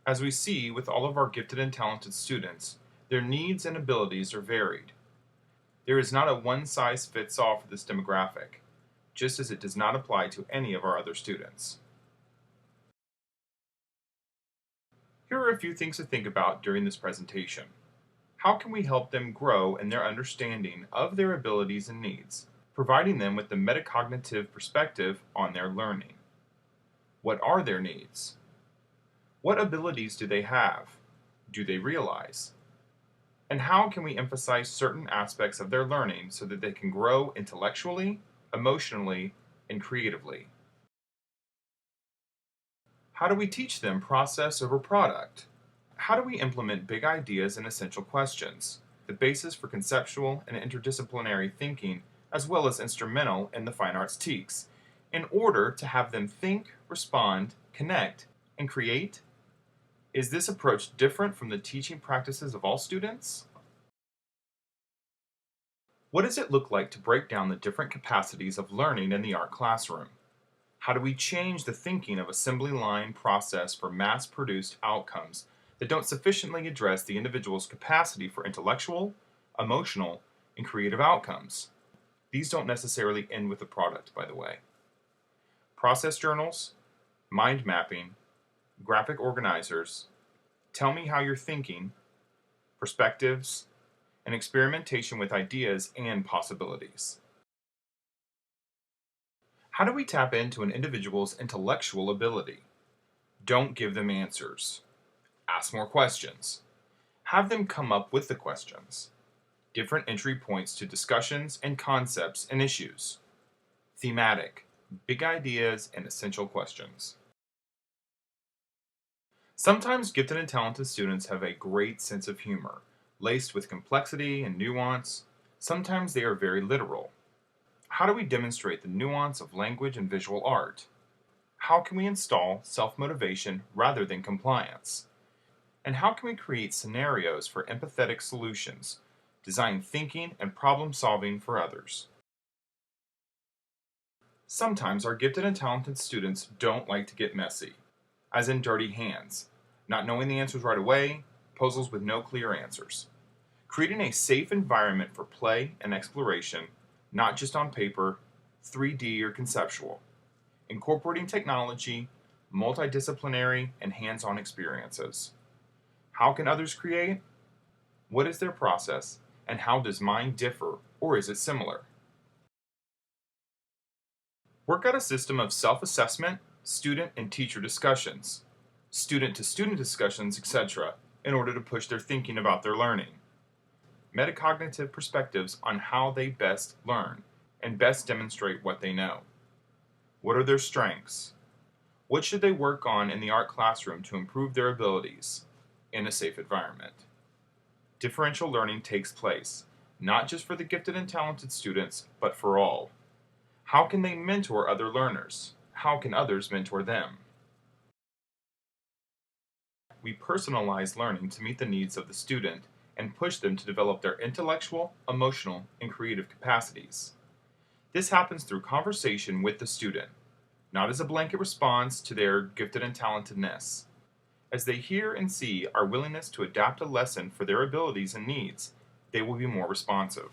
As we see with all of our gifted and talented students, their needs and abilities are varied. There is not a one-size-fits-all for this demographic, just as it does not apply to any of our other students. Here are a few things to think about during this presentation. How can we help them grow in their understanding of their abilities and needs, providing them with the metacognitive perspective on their learning? What are their needs? What abilities do they have? Do they realize? And how can we emphasize certain aspects of their learning so that they can grow intellectually, emotionally, and creatively? How do we teach them process over product? How do we implement big ideas and essential questions, the basis for conceptual and interdisciplinary thinking, as well as instrumental in the fine arts TEKS, in order to have them think, respond, connect, and create? Is this approach different from the teaching practices of all students? What does it look like to break down the different capacities of learning in the art classroom? How do we change the thinking of assembly line process for mass-produced outcomes that don't sufficiently address the individual's capacity for intellectual, emotional, and creative outcomes? These don't necessarily end with the product, by the way. Process journals, mind mapping, graphic organizers, tell me how you're thinking, perspectives, and experimentation with ideas and possibilities. How do we tap into an individual's intellectual ability? Don't give them answers. Ask more questions. Have them come up with the questions. Different entry points to discussions and concepts and issues. Thematic, big ideas and essential questions. Sometimes gifted and talented students have a great sense of humor, laced with complexity and nuance. Sometimes they are very literal. How do we demonstrate the nuance of language and visual art? How can we install self-motivation rather than compliance? And how can we create scenarios for empathetic solutions, design thinking and problem solving for others? Sometimes our gifted and talented students don't like to get messy, as in dirty hands, not knowing the answers right away, puzzles with no clear answers. Creating a safe environment for play and exploration, not just on paper, 3D or conceptual. Incorporating technology, multidisciplinary, and hands-on experiences. How can others create? What is their process, and how does mine differ, or is it similar? Work out a system of self-assessment, student and teacher discussions, student-to-student discussions, etc., in order to push their thinking about their learning. Metacognitive perspectives on how they best learn and best demonstrate what they know. What are their strengths? What should they work on in the art classroom to improve their abilities in a safe environment? Differential learning takes place, not just for the gifted and talented students, but for all. How can they mentor other learners? How can others mentor them? We personalize learning to meet the needs of the student and push them to develop their intellectual, emotional, and creative capacities. This happens through conversation with the student, not as a blanket response to their gifted and talentedness. As they hear and see our willingness to adapt a lesson for their abilities and needs, they will be more responsive.